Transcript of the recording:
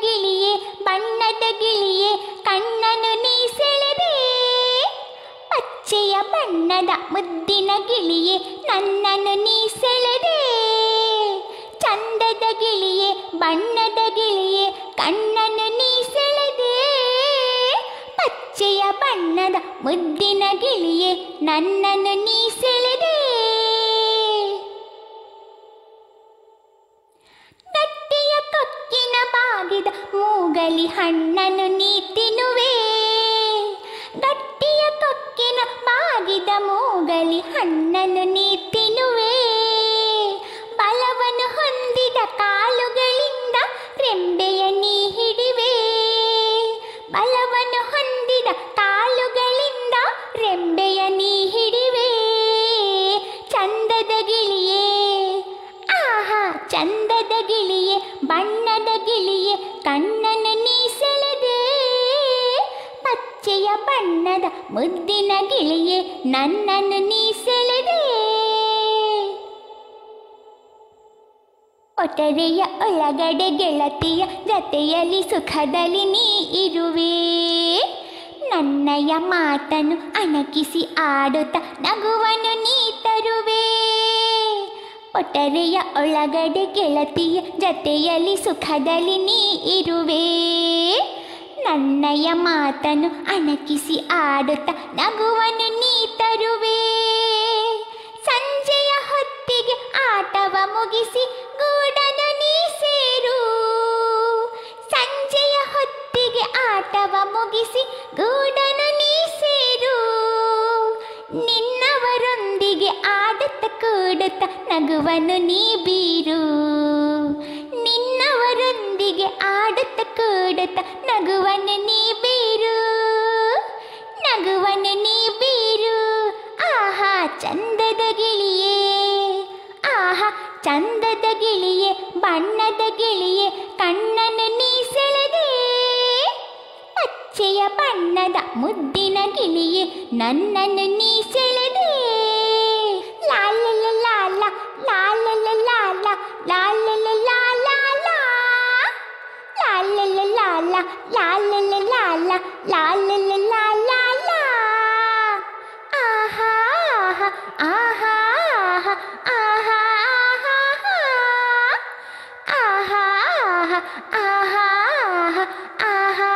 ಗಿಳಿಯೇ ಬಣ್ಣದ ಗಿಳಿಯೇ ಕಣ್ಣನು ನೀ ಸೆಳೆದೆ ಪಚ್ಚೆಯ ಬಣ್ಣದ ಮುದ್ದಿನ ಗಿಳಿಯೇ ನನ್ನನ್ನು ನೀ ಸೆಳೆದೆ ಚಂದದ ಗಿಳಿಯೇ ಬಣ್ಣದ ಗಿಳಿಯೇ ಕಣ್ಣನು ನೀ ಸೆಳೆದೆ ಪಚ್ಚೆಯ ಬಣ್ಣದ ಮುದ್ದಿನ ಗಿಳಿಯೇ ನನ್ನನ್ನು ನೀ ಸೆಳೆದೆ ಗಟ್ಟಿಯ ಕೊಕ್ಕಿನ ಬಾಗಿದ ಮೂಗಲಿ ಹಣ್ಣನ್ನು ನೀ ತಿನ್ನುವೆ ಗಟ್ಟಿಯ ಕೊಕ್ಕಿನ ಬಾಗಿದ ಮೂಗಲಿ ಹಣ್ಣನ್ನು ನೀ ತಿನ್ನುವೆ ಬಲವನ್ನು ಹೊಂದಿದ ಕಾಲುಗಳಿಂದ ರೆಂಬೆಯ ನೀ ಹಿಡಿವೆ ಬಲವನ್ನು ಹೊಂದಿದ ಕಾಲುಗಳಿಂದ ರೆಂಬೆಯ ನೀ ಹಿಡಿವೆ ಚಂದದ ಗಿಳಿಯೇ ಆಹಾ ಚಂದದ ಗಿಳಿಯೇ ಬಣ್ಣದ ಗಿಳಿಯೇ ಕಣ್ಣನ್ನು ನೀ ಸೆಳೆದೆ ಪಚ್ಚೆಯ ಬಣ್ಣದ ಮುದ್ದಿನ ಗಿಳಿಯೇ ನನ್ನನ್ನು ನೀ ಸೆಳೆದೆ ಒಟರೆಯ ಒಳಗಡೆ ಗೆಳತಿಯ ಜತೆಯಲ್ಲಿ ಸುಖದಲ್ಲಿ ನೀ ಇರುವೆ ನನ್ನಯ ಮಾತನ್ನು ಅಣಕಿಸಿ ಆಡುತ್ತ ನಗುವನ್ನು ನೀ ತರುವೆ ಒಟರೆಯ ಒಳಗಡೆ ಗೆಳತಿಯ ಜತೆಯಲ್ಲಿ ಸುಖದಲ್ಲಿ ನೀ ಇರುವೆ ನನ್ನಯ ಮಾತನ್ನು ಅಣಕಿಸಿ ಆಡುತ್ತ ನಗುವನ್ನು ನೀ ತರುವೆ ಸಂಜೆಯ ಹೊತ್ತಿಗೆ ಆಟವ ಮುಗಿಸಿ ಗೂಡನ್ನು ನೀ ಸೇರು ಸಂಜೆಯ ಹೊತ್ತಿಗೆ ಆಟವ ಮುಗಿಸಿ ಗೂಡನ್ನು ನೀ ಸೇರು ನಿನ್ನವರೊಂದಿಗೆ ಆಡುತ್ತ ಕೂಡುತ್ತ ನಗುವನ್ನು ನೀ ಬೀರು ನಿನ್ನವರೊಂದಿಗೆ ಆಡುತ್ತ ಕೂಡುತ್ತ ನಗುವನ್ನು ನೀ ಬೀರು ನಗುವನ್ನು ನೀ ಬೀರು ಆಹಾ ಚಂದದ ಗಿಳಿಯೇ ಆಹಾ ಚಂದದ ಗಿಳಿಯೇ ಬಣ್ಣದ ಗಿಳಿಯೇ ಕಣ್ಣನ್ನು ನೀ ಸೆಳೆದೆ ಪಚ್ಚೆಯ ಬಣ್ಣದ ಮುದ್ದಿನ ಗಿಳಿಯೇ ನನ್ನನ್ನು ನೀ ಸೆಳೆದೆ ಲಾಲ ಲಾಲ ಲಾಲ ಲಾಲ ಲಾಲ ಲಾಲ ಲಾಲ ಲಾಲ ಲಾಲ ಲಾಲ ಲಾಲ ಲಾಲ ಆಹಾ ಆಹಾ ಆಹಾ ಆಹಾ ಆಹಾ ಆಹಾ ಆಹಾ